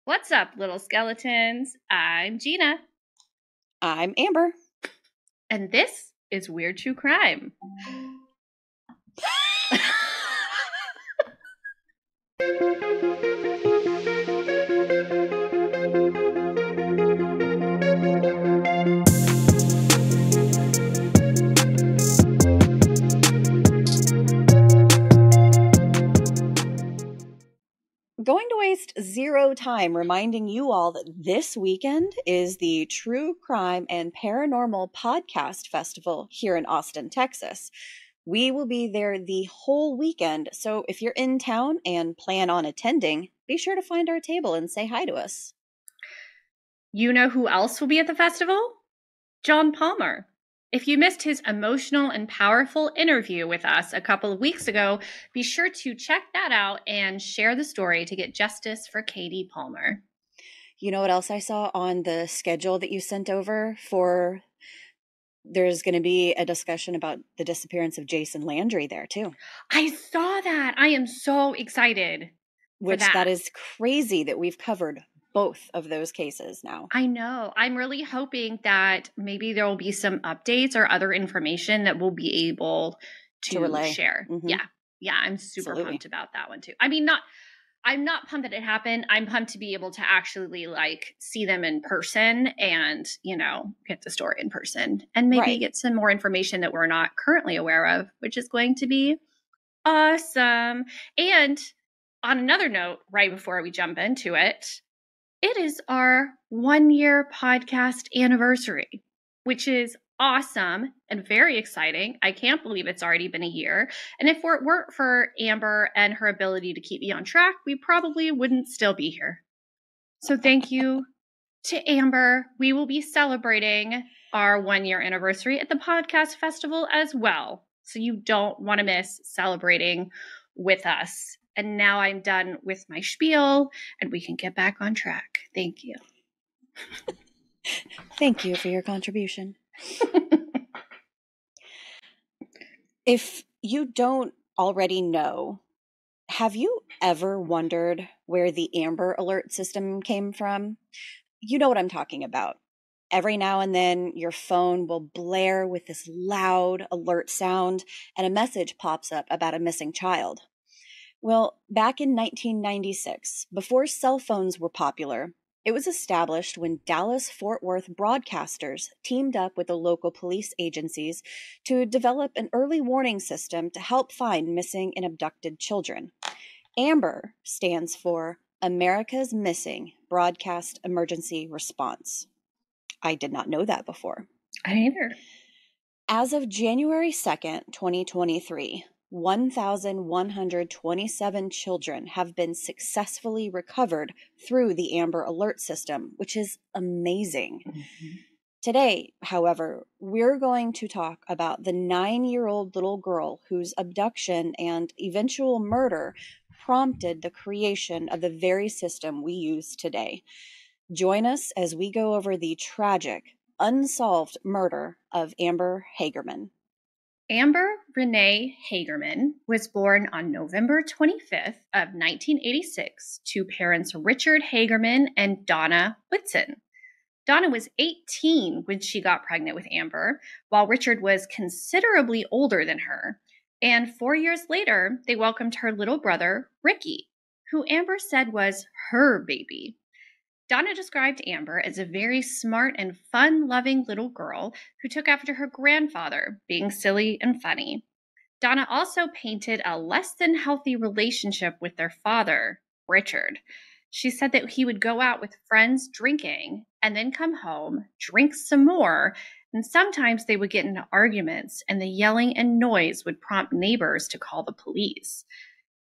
What's up, little skeletons? I'm Gina. I'm Amber. And this is Weird True Crime. Going to waste zero time reminding you all that this weekend is the True Crime and Paranormal Podcast Festival here in Austin, Texas. We will be there the whole weekend, so if you're in town and plan on attending, be sure to find our table and say hi to us. You know who else will be at the festival? John Palmer. If you missed his emotional and powerful interview with us a couple of weeks ago, be sure to check that out and share the story to get justice for Katie Palmer. You know what else I saw on the schedule that you sent over for... There's going to be a discussion about the disappearance of Jason Landry there, too. I saw that. I am so excited. Which that is crazy that we've covered both of those cases now. I know. I'm really hoping that maybe there will be some updates or other information that we'll be able to share. Mm-hmm. Yeah. I'm super pumped about that one too. I mean, I'm not pumped that it happened. I'm pumped to be able to actually see them in person and, get the story in person and maybe get some more information that we're not currently aware of, which is going to be awesome. And on another note, right before we jump into it, it is our 1-year podcast anniversary, which is awesome and very exciting. I can't believe it's already been a year. And if it weren't for Amber and her ability to keep me on track, we probably wouldn't still be here. So thank you to Amber. We will be celebrating our 1-year anniversary at the podcast festival as well. So you don't want to miss celebrating with us. And now I'm done with my spiel and we can get back on track. Thank you. Thank you for your contribution. If you don't already know, have you ever wondered where the Amber Alert system came from? You know what I'm talking about. Every now and then, your phone will blare with this loud alert sound, and a message pops up about a missing child. Well, back in 1996, before cell phones were popular, it was established when Dallas-Fort Worth broadcasters teamed up with the local police agencies to develop an early warning system to help find missing and abducted children. AMBER stands for America's Missing Broadcast Emergency Response. I did not know that before. I either. As of January 2nd, 2023, 1,127 children have been successfully recovered through the Amber Alert system, which is amazing. Mm-hmm. Today, however, we're going to talk about the 9-year-old little girl whose abduction and eventual murder prompted the creation of the very system we use today. Join us as we go over the tragic, unsolved murder of Amber Hagerman. Amber Renee Hagerman was born on November 25th of 1986 to parents Richard Hagerman and Donna Whitson. Donna was 18 when she got pregnant with Amber, while Richard was considerably older than her. And 4 years later, they welcomed her little brother, Ricky, who Amber said was her baby. Donna described Amber as a very smart and fun-loving little girl who took after her grandfather, being silly and funny. Donna also painted a less than healthy relationship with their father, Richard. She said that he would go out with friends drinking and then come home, drink some more, and sometimes they would get into arguments, and the yelling and noise would prompt neighbors to call the police.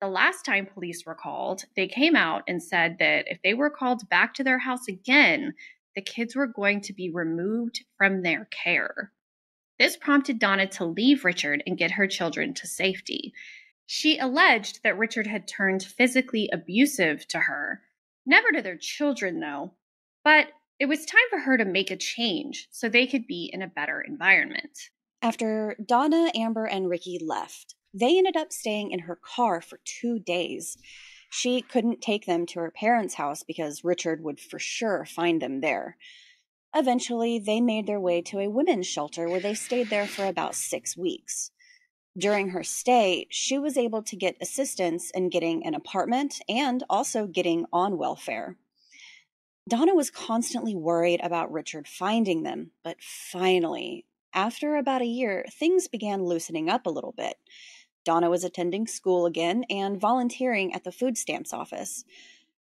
The last time police were called, they came out and said that if they were called back to their house again, the kids were going to be removed from their care. This prompted Donna to leave Richard and get her children to safety. She alleged that Richard had turned physically abusive to her. Never to their children, though. But it was time for her to make a change so they could be in a better environment. After Donna, Amber, and Ricky left, they ended up staying in her car for 2 days. She couldn't take them to her parents' house because Richard would for sure find them there. Eventually, they made their way to a women's shelter where they stayed there for about 6 weeks. During her stay, she was able to get assistance in getting an apartment and also getting on welfare. Donna was constantly worried about Richard finding them, but finally, after about a year, things began loosening up a little bit. Donna was attending school again and volunteering at the food stamps office.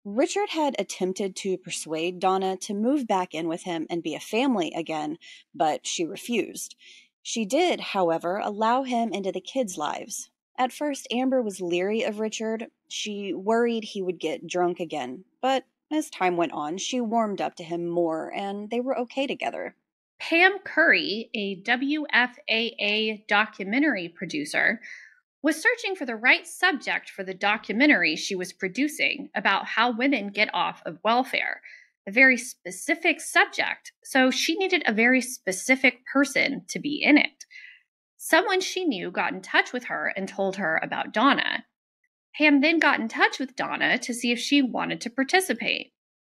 Richard had attempted to persuade Donna to move back in with him and be a family again, but she refused. She did, however, allow him into the kids' lives. At first, Amber was leery of Richard. She worried he would get drunk again, but as time went on, she warmed up to him more, and they were okay together. Pam Curry, a WFAA documentary producer, was searching for the right subject for the documentary she was producing about how women get off of welfare, a very specific subject, so she needed a very specific person to be in it. Someone she knew got in touch with her and told her about Donna. Pam then got in touch with Donna to see if she wanted to participate.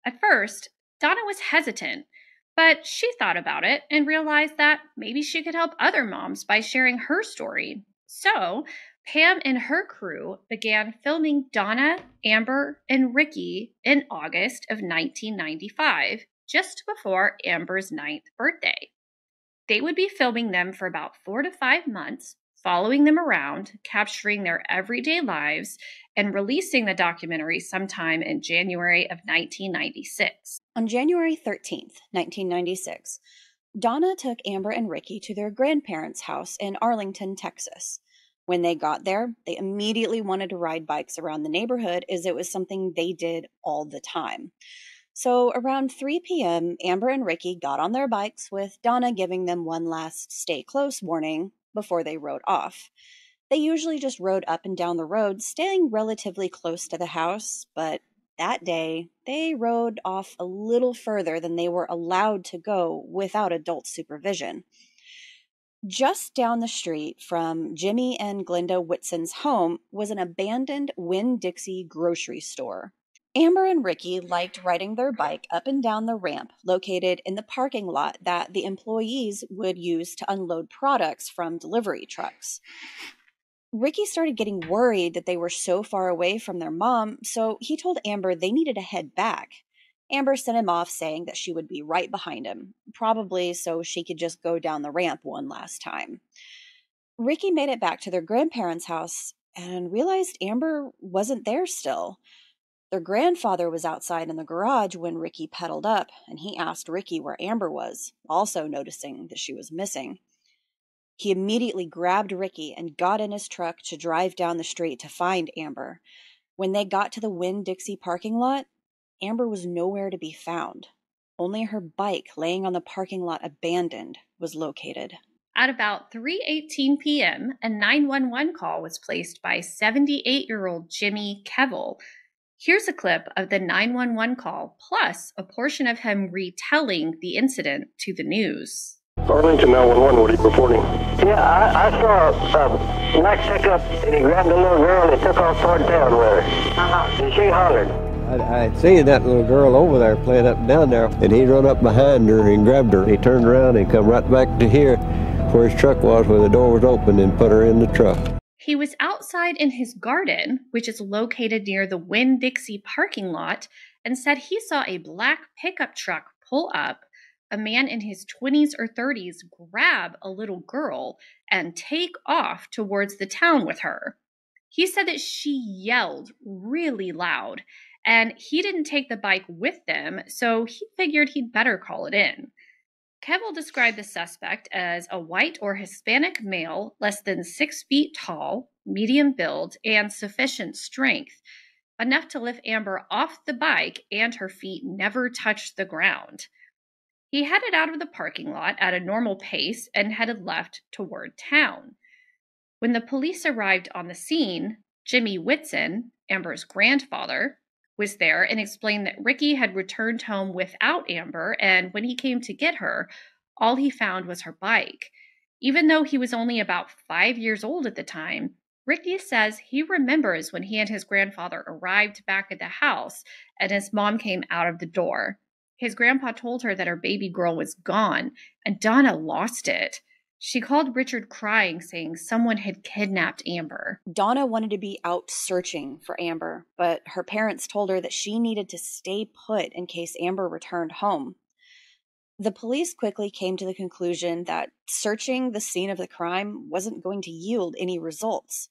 At first, Donna was hesitant, but she thought about it and realized that maybe she could help other moms by sharing her story. So, Pam and her crew began filming Donna, Amber, and Ricky in August of 1995, just before Amber's 9th birthday. They would be filming them for about 4 to 5 months, following them around, capturing their everyday lives, and releasing the documentary sometime in January of 1996. On January 13th, 1996, Donna took Amber and Ricky to their grandparents' house in Arlington, Texas. When they got there, they immediately wanted to ride bikes around the neighborhood as it was something they did all the time. So around 3 p.m., Amber and Ricky got on their bikes with Donna giving them one last stay close warning before they rode off. They usually just rode up and down the road, staying relatively close to the house, but that day, they rode off a little further than they were allowed to go without adult supervision. Just down the street from Jimmy and Glenda Whitson's home was an abandoned Winn-Dixie grocery store. Amber and Ricky liked riding their bike up and down the ramp located in the parking lot that the employees would use to unload products from delivery trucks. Ricky started getting worried that they were so far away from their mom, so he told Amber they needed to head back. Amber sent him off saying that she would be right behind him, probably so she could just go down the ramp one last time. Ricky made it back to their grandparents' house and realized Amber wasn't there still. Their grandfather was outside in the garage when Ricky pedaled up, and he asked Ricky where Amber was, also noticing that she was missing. He immediately grabbed Ricky and got in his truck to drive down the street to find Amber. When they got to the Winn-Dixie parking lot, Amber was nowhere to be found. Only her bike laying on the parking lot abandoned was located. At about 3:18 p.m., a 911 call was placed by 78-year-old Jimmy Kevill. Here's a clip of the 911 call, plus a portion of him retelling the incident to the news. Arlington 911, what are you reporting? Yeah, I saw a black pickup, and he grabbed a little girl and he took off toward town with her. And she hollered. I had seen that little girl over there playing up and down there, and he run up behind her and grabbed her. He turned around and come right back to here where his truck was, where the door was open, and put her in the truck. He was outside in his garden, which is located near the Winn-Dixie parking lot, and said he saw a black pickup truck pull up, a man in his 20s or 30s grab a little girl and take off towards the town with her. He said that she yelled really loud, and he didn't take the bike with them, so he figured he'd better call it in. Kevill described the suspect as a white or Hispanic male, less than 6 feet tall, medium build, and sufficient strength, enough to lift Amber off the bike and her feet never touched the ground. He headed out of the parking lot at a normal pace and headed left toward town. When the police arrived on the scene, Jimmy Whitson, Amber's grandfather, was there and explained that Ricky had returned home without Amber, and when he came to get her, all he found was her bike. Even though he was only about 5 years old at the time, Ricky says he remembers when he and his grandfather arrived back at the house and his mom came out of the door. His grandpa told her that her baby girl was gone and Donna lost it. She called Richard crying, saying someone had kidnapped Amber. Donna wanted to be out searching for Amber, but her parents told her that she needed to stay put in case Amber returned home. The police quickly came to the conclusion that searching the scene of the crime wasn't going to yield any results.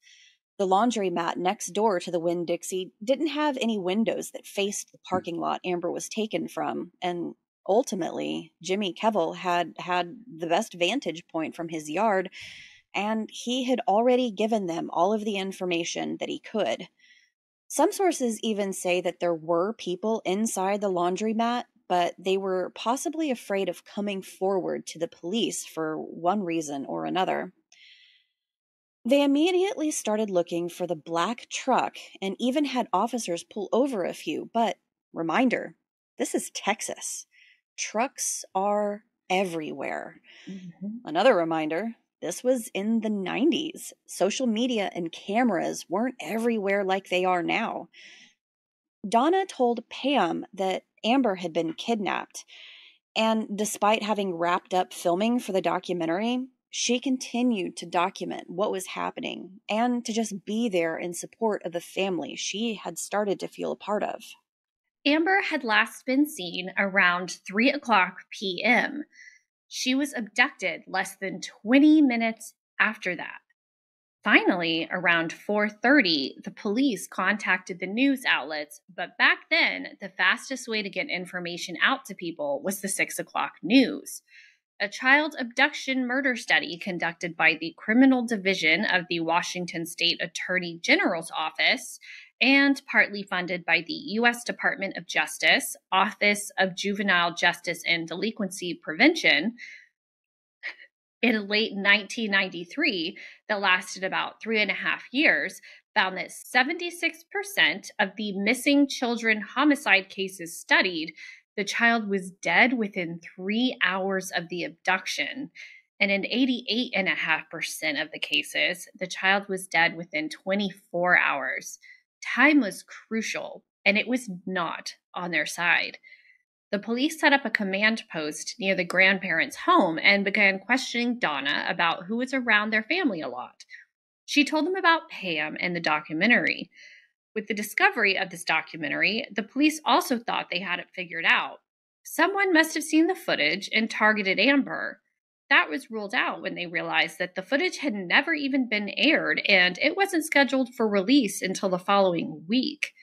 The laundromat next door to the Winn-Dixie didn't have any windows that faced the parking lot Amber was taken from, and ultimately, Jimmy Kevill had the best vantage point from his yard, and he had already given them all of the information that he could. Some sources even say that there were people inside the laundromat, but they were possibly afraid of coming forward to the police for one reason or another. They immediately started looking for the black truck and even had officers pull over a few, but reminder, this is Texas. Trucks are everywhere. Mm-hmm. Another reminder, this was in the 90s. Social media and cameras weren't everywhere like they are now. Donna told Pam that Amber had been kidnapped, and despite having wrapped up filming for the documentary, she continued to document what was happening and to just be there in support of the family she had started to feel a part of. Amber had last been seen around 3:00 p.m. She was abducted less than 20 minutes after that. Finally, around 4:30, the police contacted the news outlets, but back then, the fastest way to get information out to people was the 6:00 news. A child abduction murder study conducted by the Criminal Division of the Washington State Attorney General's Office and partly funded by the U.S. Department of Justice, Office of Juvenile Justice and Delinquency Prevention, in late 1993, that lasted about 3.5 years, found that 76% of the missing children homicide cases studied, the child was dead within 3 hours of the abduction. And in 88.5% of the cases, the child was dead within 24 hours. Time was crucial, and it was not on their side. The police set up a command post near the grandparents' home and began questioning Donna about who was around their family a lot. She told them about Pam and the documentary. With the discovery of this documentary, the police also thought they had it figured out. Someone must have seen the footage and targeted Amber. That was ruled out when they realized that the footage had never even been aired and it wasn't scheduled for release until the following week.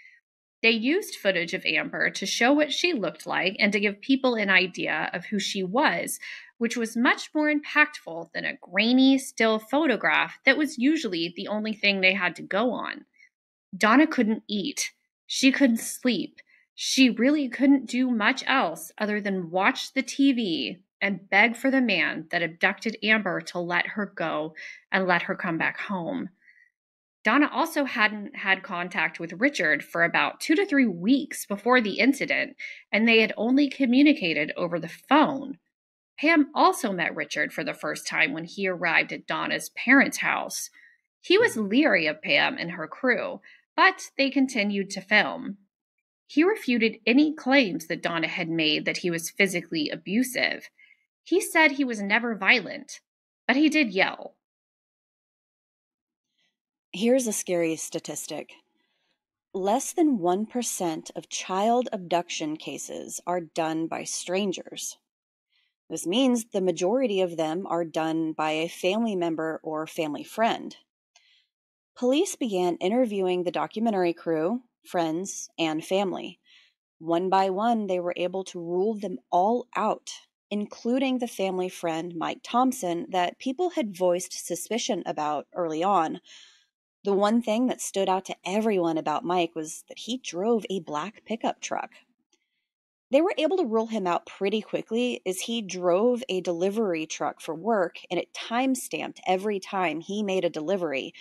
They used footage of Amber to show what she looked like and to give people an idea of who she was, which was much more impactful than a grainy, still photograph that was usually the only thing they had to go on. Donna couldn't eat. She couldn't sleep. She really couldn't do much else other than watch the TV and beg for the man that abducted Amber to let her go and let her come back home. Donna also hadn't had contact with Richard for about 2 to 3 weeks before the incident, and they had only communicated over the phone. Pam also met Richard for the first time when he arrived at Donna's parents' house. He was leery of Pam and her crew, but they continued to film. He refuted any claims that Donna had made that he was physically abusive. He said he was never violent, but he did yell. Here's a scary statistic. Less than 1% of child abduction cases are done by strangers. This means the majority of them are done by a family member or family friend. Police began interviewing the documentary crew, friends, and family. One by one, they were able to rule them all out, including the family friend Mike Thompson that people had voiced suspicion about early on. The one thing that stood out to everyone about Mike was that he drove a black pickup truck. They were able to rule him out pretty quickly as he drove a delivery truck for work and it time-stamped every time he made a delivery.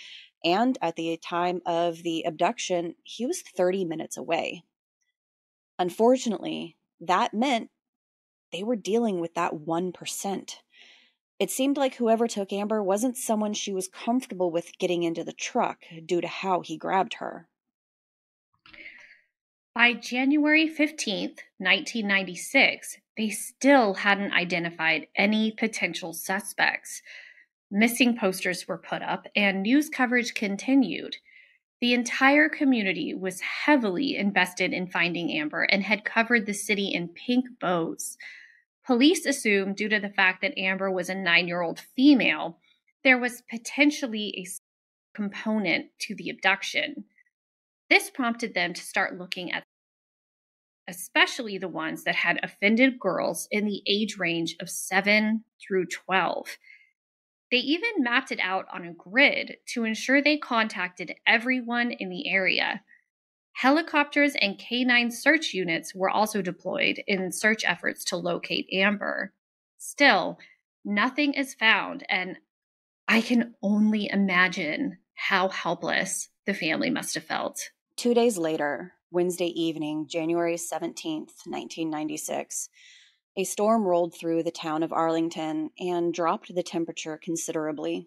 And at the time of the abduction, he was 30 minutes away. Unfortunately, that meant they were dealing with that 1%. It seemed like whoever took Amber wasn't someone she was comfortable with getting into the truck due to how he grabbed her. By January 15th, 1996, they still hadn't identified any potential suspects. Missing posters were put up and news coverage continued. The entire community was heavily invested in finding Amber and had covered the city in pink bows. Police assumed, due to the fact that Amber was a 9-year-old female, there was potentially a component to the abduction. This prompted them to start looking at especially the ones that had offended girls in the age range of 7 through 12. They even mapped it out on a grid to ensure they contacted everyone in the area. Helicopters and canine search units were also deployed in search efforts to locate Amber. Still, nothing is found, and I can only imagine how helpless the family must have felt. 2 days later, Wednesday evening, January 17th, 1996, a storm rolled through the town of Arlington and dropped the temperature considerably.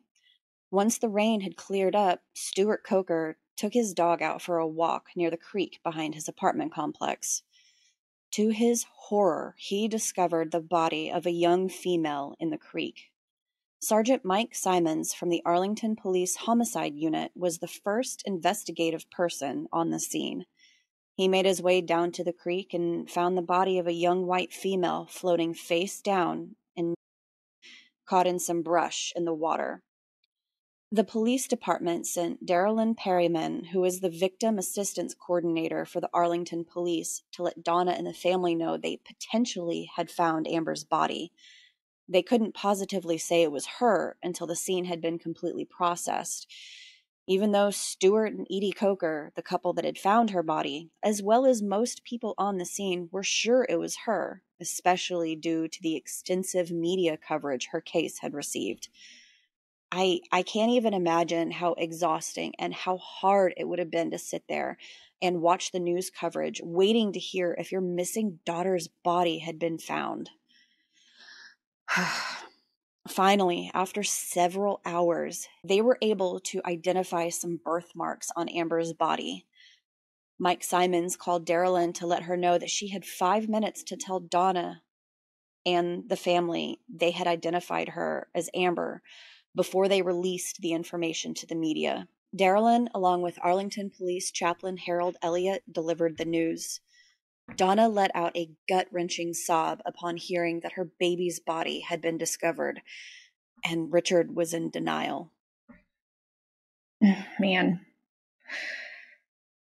Once the rain had cleared up, Stuart Coker took his dog out for a walk near the creek behind his apartment complex. To his horror, he discovered the body of a young female in the creek. Sergeant Mike Simons from the Arlington Police Homicide Unit was the first investigative person on the scene. He made his way down to the creek and found the body of a young white female floating face down and caught in some brush in the water. The police department sent Darylyn Perryman, who is the victim assistance coordinator for the Arlington Police, to let Donna and the family know they potentially had found Amber's body. They couldn't positively say it was her until the scene had been completely processed. Even though Stuart and Edie Coker, the couple that had found her body, as well as most people on the scene, were sure it was her, especially due to the extensive media coverage her case had received. I can't even imagine how exhausting and how hard it would have been to sit there and watch the news coverage, waiting to hear if your missing daughter's body had been found. Finally, after several hours, they were able to identify some birthmarks on Amber's body. Mike Simons called Darylyn to let her know that she had 5 minutes to tell Donna and the family they had identified her as Amber before they released the information to the media. Darylyn, along with Arlington Police Chaplain Harold Elliott, delivered the news. Donna let out a gut-wrenching sob upon hearing that her baby's body had been discovered, and Richard was in denial. Man.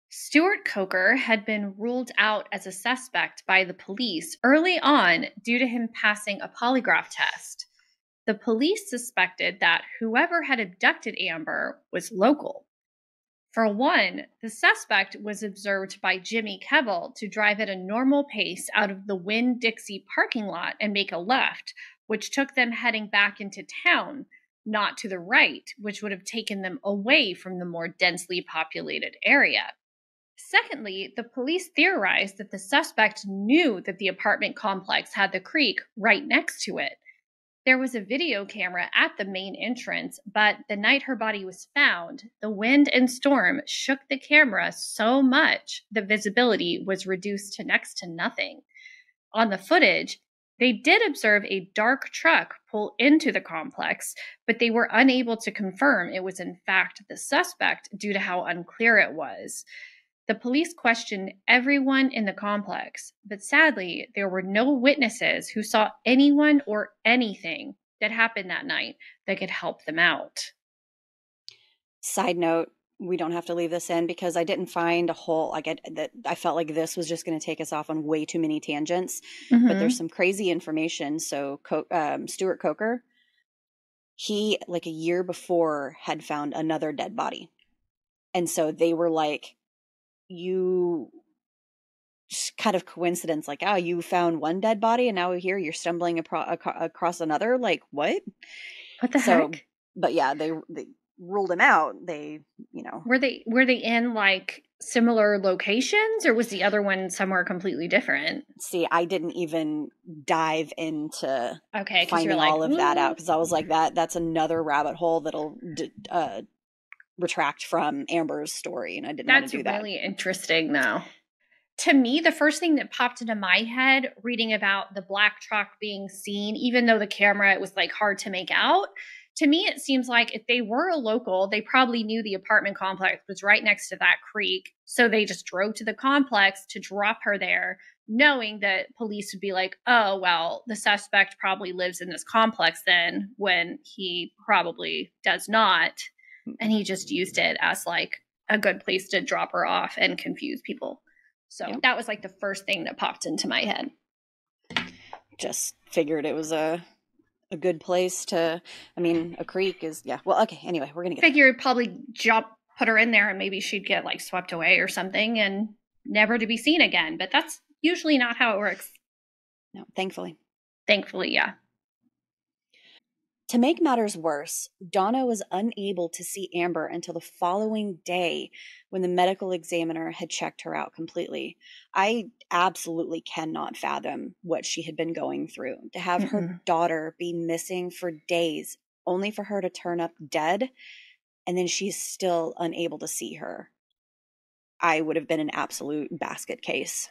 Stuart Coker had been ruled out as a suspect by the police early on due to him passing a polygraph test. The police suspected that whoever had abducted Amber was local. For one, the suspect was observed by Jimmy Kevel to drive at a normal pace out of the Winn-Dixie parking lot and make a left, which took them heading back into town, not to the right, which would have taken them away from the more densely populated area. Secondly, the police theorized that the suspect knew that the apartment complex had the creek right next to it. There was a video camera at the main entrance, but the night her body was found, the wind and storm shook the camera so much the visibility was reduced to next to nothing. On the footage, they did observe a dark truck pull into the complex, but they were unable to confirm it was in fact the suspect due to how unclear it was. The police questioned everyone in the complex, but sadly, there were no witnesses who saw anyone or anything that happened that night that could help them out. Side note, we don't have to leave this in because I didn't find a whole, I felt like this was just going to take us off on way too many tangents, but there's some crazy information. So Stuart Coker, he, like a year before, had found another dead body. And so they were like, you just kind of coincidence, like, oh, you found one dead body and now here you're stumbling across another, like, what the heck? But yeah, ruled him out. They, Were they in like similar locations, or was the other one somewhere completely different? See, I didn't even dive into finding all of that out, because I was like, that's another rabbit hole that'll retract from Amber's story, and I didn't want to do that. That's really interesting, though. To me, the first thing that popped into my head reading about the black truck being seen, even though the camera, it was like hard to make out, to me, it seems like if they were a local, they probably knew the apartment complex was right next to that creek. So they just drove to the complex to drop her there, knowing that police would be like, oh, well, the suspect probably lives in this complex then, when he probably does not. And he just used it as like a good place to drop her off and confuse people. So that was like the first thing that popped into my head. Just figured it was a good place to, a creek is, well, okay, anyway, we're going to get Figured probably put her in there and maybe she'd get like swept away or something and never to be seen again. But that's usually not how it works. No, thankfully. Thankfully, yeah. To make matters worse, Donna was unable to see Amber until the following day when the medical examiner had checked her out completely. I absolutely cannot fathom what she had been going through. To have her daughter be missing for days, only for her to turn up dead, and then she's still unable to see her. I would have been an absolute basket case.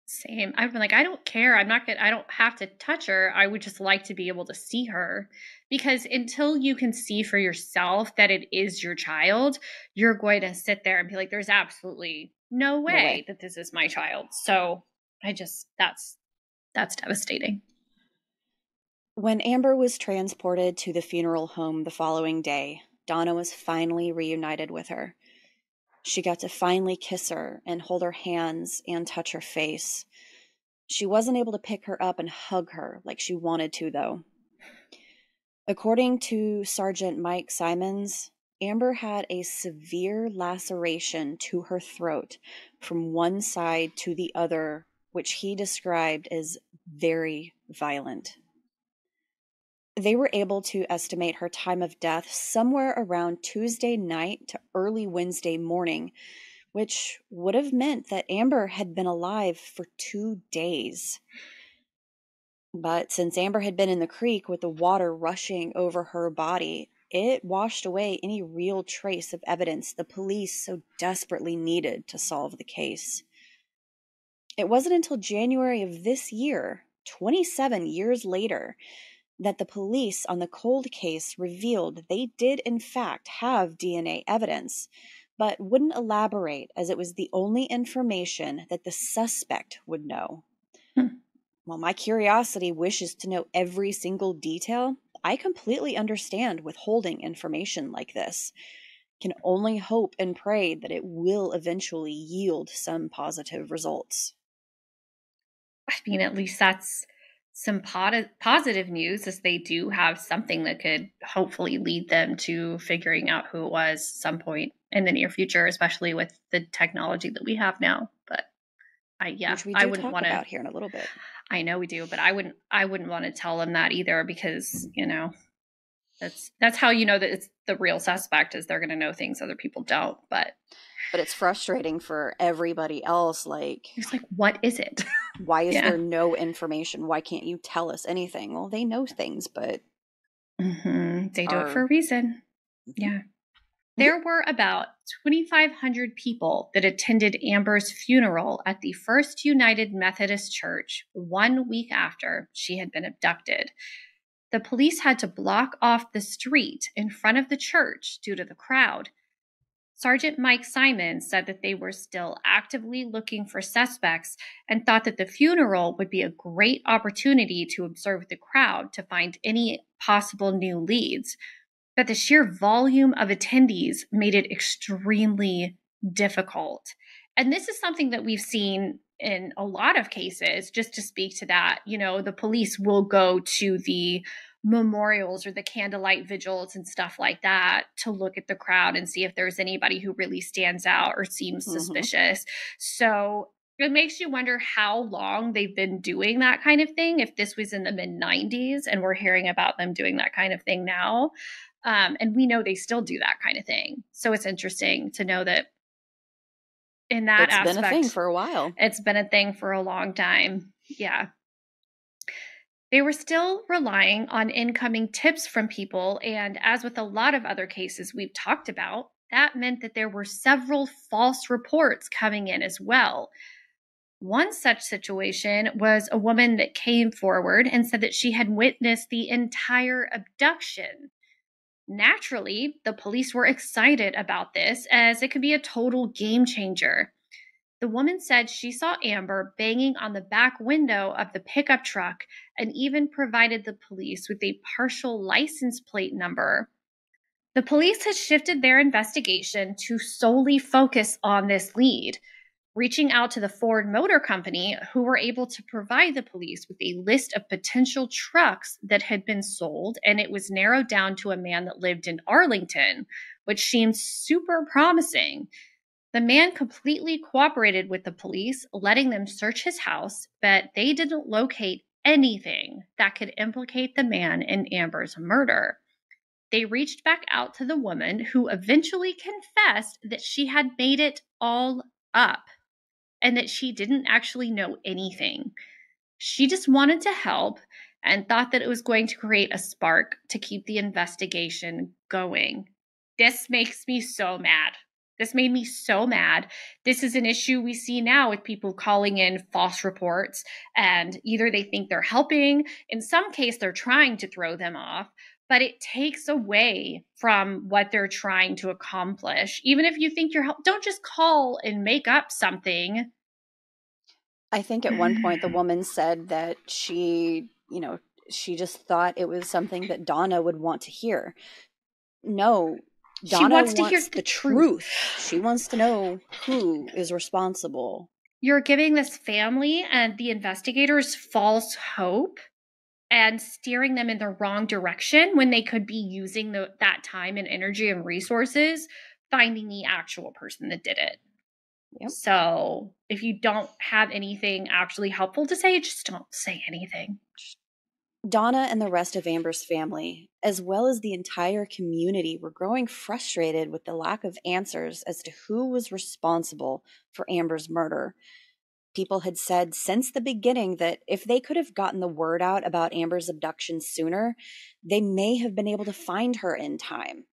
Same. I've been like, I don't care. I don't have to touch her. I would just like to be able to see her, because until you can see for yourself that it is your child, you're going to sit there and be like, there's absolutely no way that this is my child. So that's devastating. When Amber was transported to the funeral home the following day, Donna was finally reunited with her. She got to finally kiss her and hold her hands and touch her face. She wasn't able to pick her up and hug her like she wanted to, though. According to Sergeant Mike Simons, Amber had a severe laceration to her throat from one side to the other, which he described as very violent. They were able to estimate her time of death somewhere around Tuesday night to early Wednesday morning, which would have meant that Amber had been alive for 2 days. But since Amber had been in the creek with the water rushing over her body, it washed away any real trace of evidence the police so desperately needed to solve the case. It wasn't until January of this year, 27 years later, that the police on the cold case revealed they did in fact have DNA evidence, but wouldn't elaborate as it was the only information that the suspect would know. While my curiosity wishes to know every single detail, I completely understand withholding information like this. Can only hope and pray that it will eventually yield some positive results. I mean, at least that's some positive news, as they do have something that could hopefully lead them to figuring out who it was some point in the near future, especially with the technology that we have now. But Which we do I wouldn't talk about here in a little bit. I know we do, but I wouldn't want to tell them that either, because that's how you know that it's the real suspect, is they're going to know things other people don't. But it's frustrating for everybody else. It's like, what is it? Why is there no information? Why can't you tell us anything? Well, they know things, but they do it for a reason. Yeah. There were about 2,500 people that attended Amber's funeral at the First United Methodist Church 1 week after she had been abducted. The police had to block off the street in front of the church due to the crowd. Sergeant Mike Simons said that they were still actively looking for suspects and thought that the funeral would be a great opportunity to observe the crowd to find any possible new leads. But the sheer volume of attendees made it extremely difficult. And this is something that we've seen in a lot of cases. Just to speak to that, the police will go to the memorials or the candlelight vigils and stuff like that to look at the crowd and see if there's anybody who really stands out or seems suspicious. So it makes you wonder how long they've been doing that kind of thing. If this was in the mid-90s and we're hearing about them doing that kind of thing now. And we know they still do that kind of thing. So it's interesting to know that in that aspect, it's been a thing for a while. It's been a thing for a long time. Yeah. They were still relying on incoming tips from people, and as with a lot of other cases we've talked about, that meant that there were several false reports coming in as well. One such situation was a woman that came forward and said that she had witnessed the entire abduction. Naturally, the police were excited about this as it could be a total game changer. The woman said she saw Amber banging on the back window of the pickup truck and even provided the police with a partial license plate number. The police had shifted their investigation to solely focus on this lead, reaching out to the Ford Motor Company, who were able to provide the police with a list of potential trucks that had been sold, and it was narrowed down to a man that lived in Arlington, which seemed super promising. The man completely cooperated with the police, letting them search his house, but they didn't locate anything that could implicate the man in Amber's murder. They reached back out to the woman, who eventually confessed that she had made it all up and that she didn't actually know anything. She just wanted to help and thought that it was going to create a spark to keep the investigation going. This makes me so mad. This made me so mad. This is an issue we see now with people calling in false reports, and either they think they're helping, in some case they're trying to throw them off, but it takes away from what they're trying to accomplish. Even if you think you're don't just call and make up something. I think at one point the woman said that she just thought it was something that Donna would want to hear. No, Donna wants to hear the truth. She wants to know who is responsible. You're giving this family and the investigators false hope and steering them in the wrong direction when they could be using that time and energy and resources finding the actual person that did it. Yep. So if you don't have anything actually helpful to say, just don't say anything. Donna and the rest of Amber's family, as well as the entire community, were growing frustrated with the lack of answers as to who was responsible for Amber's murder. People had said since the beginning that if they could have gotten the word out about Amber's abduction sooner, they may have been able to find her in time.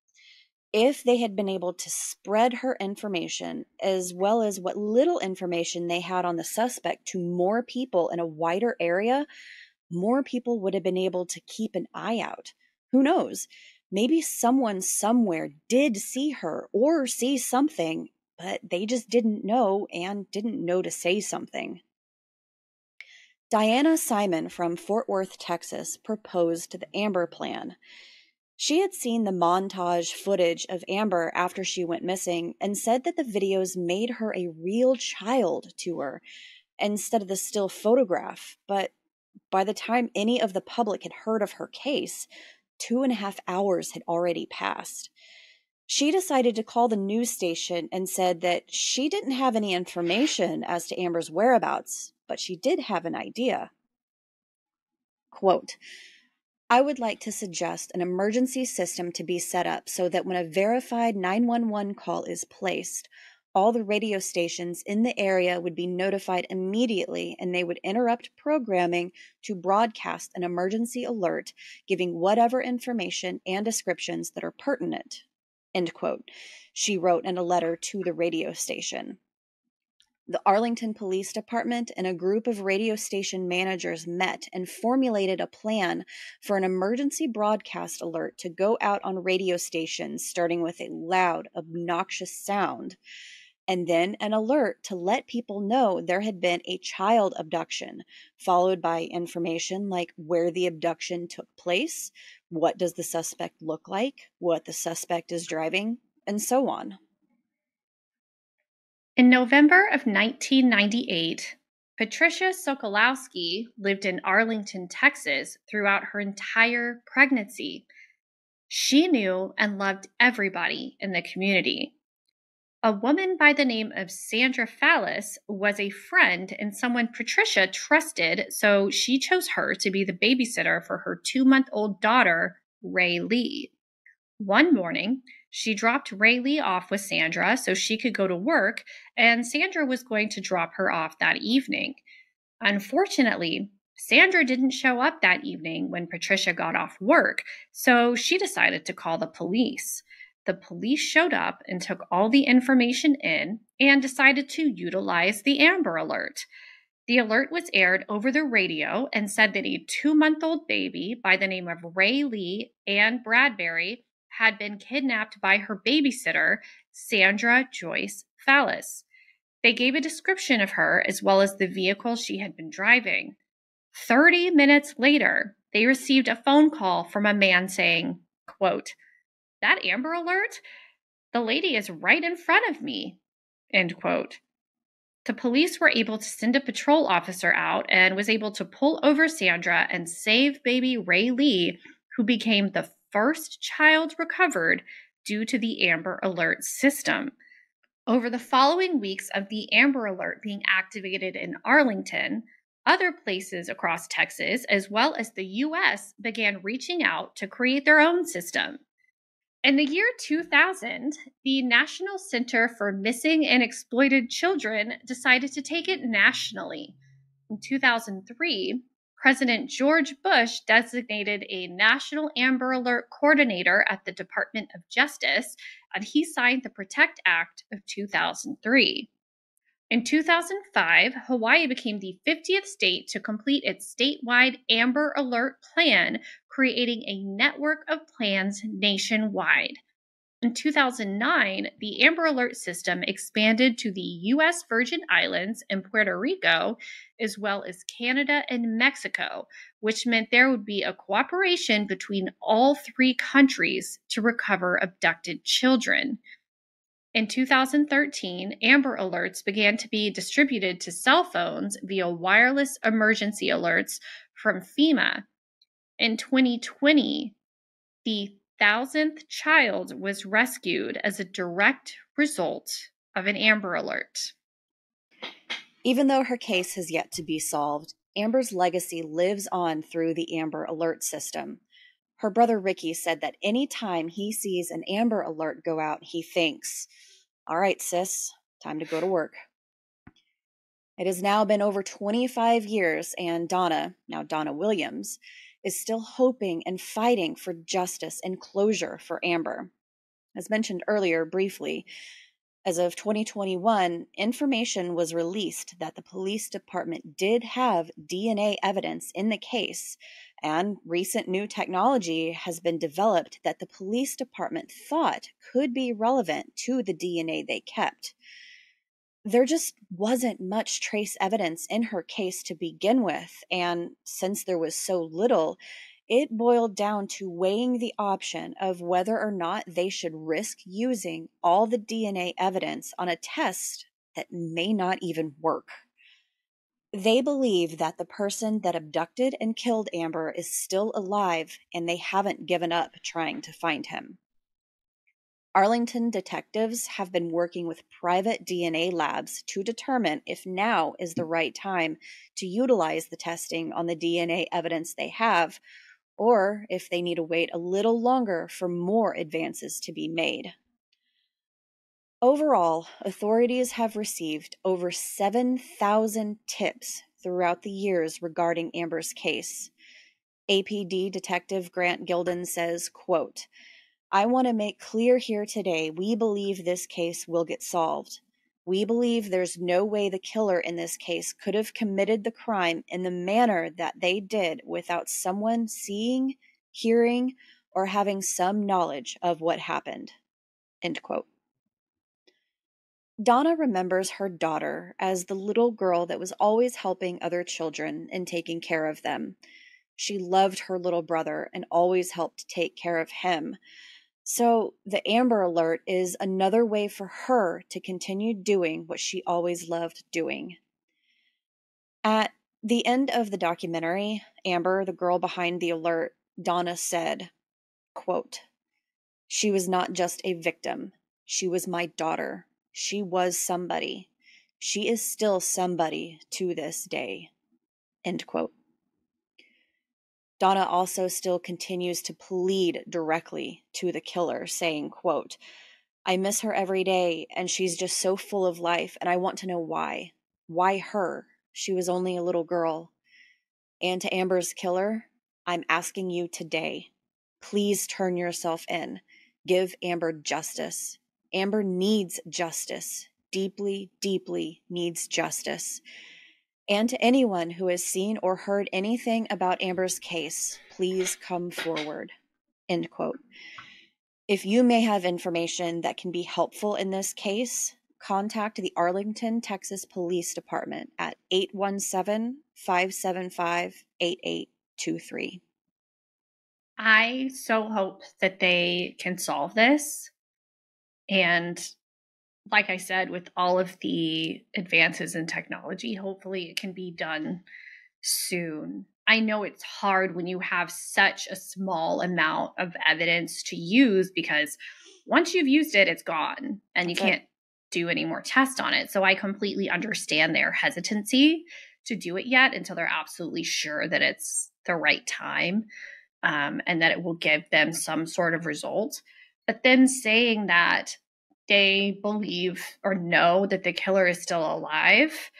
If they had been able to spread her information, as well as what little information they had on the suspect, to more people in a wider area, more people would have been able to keep an eye out. Who knows? Maybe someone somewhere did see her or see something, but they just didn't know and didn't know to say something. Diana Simon from Fort Worth, Texas, proposed the Amber Plan. She had seen the montage footage of Amber after she went missing and said that the videos made her a real child to her instead of the still photograph, but by the time any of the public had heard of her case, 2.5 hours had already passed. She decided to call the news station and said that she didn't have any information as to Amber's whereabouts, but she did have an idea. Quote, "I would like to suggest an emergency system to be set up so that when a verified 911 call is placed, all the radio stations in the area would be notified immediately, and they would interrupt programming to broadcast an emergency alert giving whatever information and descriptions that are pertinent." End quote. She wrote in a letter to the radio station. The Arlington Police Department and a group of radio station managers met and formulated a plan for an emergency broadcast alert to go out on radio stations, starting with a loud, obnoxious sound, and then an alert to let people know there had been a child abduction, followed by information like where the abduction took place, what does the suspect look like, what the suspect is driving, and so on. In November of 1998, Patricia Sokolowski lived in Arlington, Texas throughout her entire pregnancy. She knew and loved everybody in the community. A woman by the name of Sandra Fallis was a friend and someone Patricia trusted, so she chose her to be the babysitter for her 2-month-old daughter, Ray Lee. One morning, she dropped Rayleigh off with Sandra so she could go to work, and Sandra was going to drop her off that evening. Unfortunately, Sandra didn't show up that evening when Patricia got off work, so she decided to call the police. The police showed up and took all the information in and decided to utilize the Amber Alert. The alert was aired over the radio and said that a 2-month-old baby by the name of Rayleigh Ann Bradbury had been kidnapped by her babysitter, Sandra Joyce Fallis. They gave a description of her as well as the vehicle she had been driving. 30 minutes later, they received a phone call from a man saying, quote, "That Amber Alert? The lady is right in front of me," end quote. The police were able to send a patrol officer out and was able to pull over Sandra and save baby Rayleigh, who became the first child recovered due to the Amber Alert system. Over the following weeks of the Amber Alert being activated in Arlington, other places across Texas, as well as the U.S., began reaching out to create their own system. In the year 2000, the National Center for Missing and Exploited Children decided to take it nationally. In 2003, President George Bush designated a National Amber Alert Coordinator at the Department of Justice, and he signed the PROTECT Act of 2003. In 2005, Hawaii became the 50th state to complete its statewide Amber Alert plan, creating a network of plans nationwide. In 2009, the Amber Alert system expanded to the U.S. Virgin Islands and Puerto Rico, as well as Canada and Mexico, which meant there would be a cooperation between all three countries to recover abducted children. In 2013, Amber Alerts began to be distributed to cell phones via wireless emergency alerts from FEMA. In 2020, the 1,000th child was rescued as a direct result of an Amber Alert. Even though her case has yet to be solved, Amber's legacy lives on through the Amber Alert system. Her brother Ricky said that any time he sees an Amber Alert go out, he thinks, "All right, sis, time to go to work." It has now been over 25 years, and Donna, now Donna Williams, is still hoping and fighting for justice and closure for Amber. As mentioned earlier briefly, as of 2021, information was released that the police department did have DNA evidence in the case, and recent new technology has been developed that the police department thought could be relevant to the DNA they kept. There just wasn't much trace evidence in her case to begin with, and since there was so little, it boiled down to weighing the option of whether or not they should risk using all the DNA evidence on a test that may not even work. They believe that the person that abducted and killed Amber is still alive, and they haven't given up trying to find him. Arlington detectives have been working with private DNA labs to determine if now is the right time to utilize the testing on the DNA evidence they have, or if they need to wait a little longer for more advances to be made. Overall, authorities have received over 7,000 tips throughout the years regarding Amber's case. APD Detective Grant Gilden says, quote, "I want to make clear here today, we believe this case will get solved. We believe there's no way the killer in this case could have committed the crime in the manner that they did without someone seeing, hearing, or having some knowledge of what happened." End quote. Donna remembers her daughter as the little girl that was always helping other children and taking care of them. She loved her little brother and always helped take care of him. So the Amber Alert is another way for her to continue doing what she always loved doing. At the end of the documentary, Amber, the girl behind the alert, Donna said, quote, "She was not just a victim. She was my daughter. She was somebody. She is still somebody to this day." End quote. Donna also still continues to plead directly to the killer, saying, quote, "I miss her every day, and she's just so full of life, and I want to know why. Why her? She was only a little girl. And to Amber's killer, I'm asking you today, please turn yourself in. Give Amber justice. Amber needs justice. Deeply, deeply needs justice. And to anyone who has seen or heard anything about Amber's case, please come forward." End quote. If you may have information that can be helpful in this case, contact the Arlington, Texas Police Department at 817-575-8823. I so hope that they can solve this. And like I said, with all of the advances in technology, hopefully it can be done soon. I know it's hard when you have such a small amount of evidence to use, because once you've used it, it's gone and you can't do any more tests on it. So I completely understand their hesitancy to do it yet until they're absolutely sure that it's the right time, and that it will give them some sort of result. But then saying that they believe or know that the killer is still alive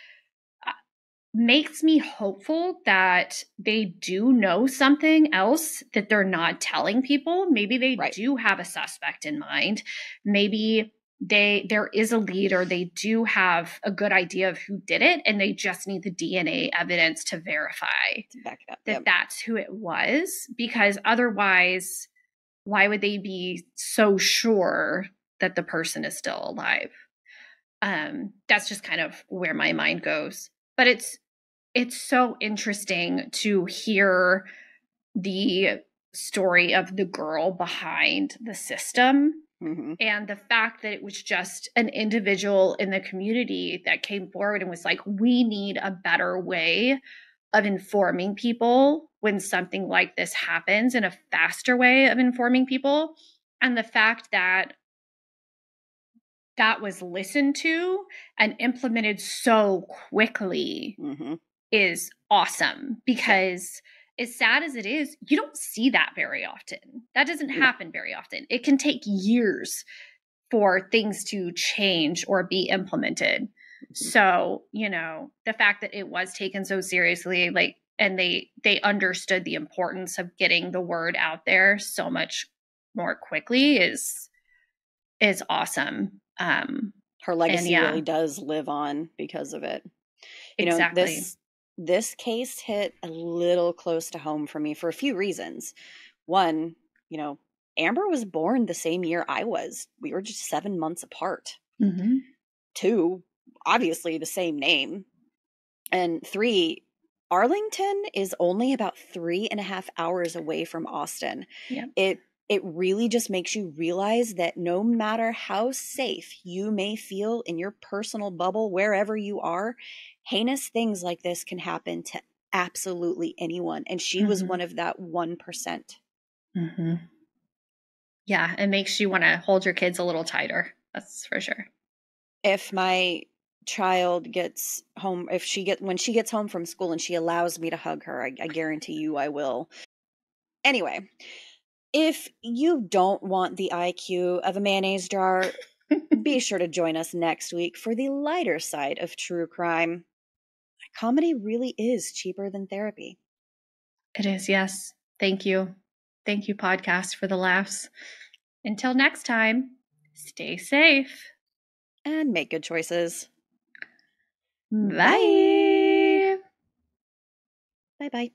makes me hopeful that they do know something else that they're not telling people. Maybe they do have a suspect in mind. Maybe there is a lead, or they do have a good idea of who did it, and they just need the DNA evidence to verify Back it up. that that's who it was. Because otherwise, why would they be so sure that the person is still alive? That's just kind of where my mind goes. But it's so interesting to hear the story of the girl behind the system, and the fact that it was just an individual in the community that came forward and was like, we need a better way of informing people when something like this happens, and a faster way of informing people. And the fact that that was listened to and implemented so quickly is awesome, because as sad as it is, you don't see that very often. That doesn't happen very often. It can take years for things to change or be implemented. So, the fact that it was taken so seriously, and they understood the importance of getting the word out there so much more quickly is awesome. Her legacy really does live on because of it. Exactly. This case hit a little close to home for me for a few reasons. One, Amber was born the same year I was. We were just 7 months apart. Two, obviously the same name. And three, Arlington is only about 3.5 hours away from Austin. It really just makes you realize that no matter how safe you may feel in your personal bubble, wherever you are, heinous things like this can happen to absolutely anyone. And she was one of that 1%. Yeah, it makes you want to hold your kids a little tighter. That's for sure. If my child gets home, when she gets home from school and she allows me to hug her, I guarantee you I will. Anyway, if you don't want the IQ of a mayonnaise jar, be sure to join us next week for the lighter side of true crime. Comedy really is cheaper than therapy. It is, yes. Thank you. Thank you, podcast, for the laughs. Until next time, stay safe. And make good choices. Bye. Bye-bye.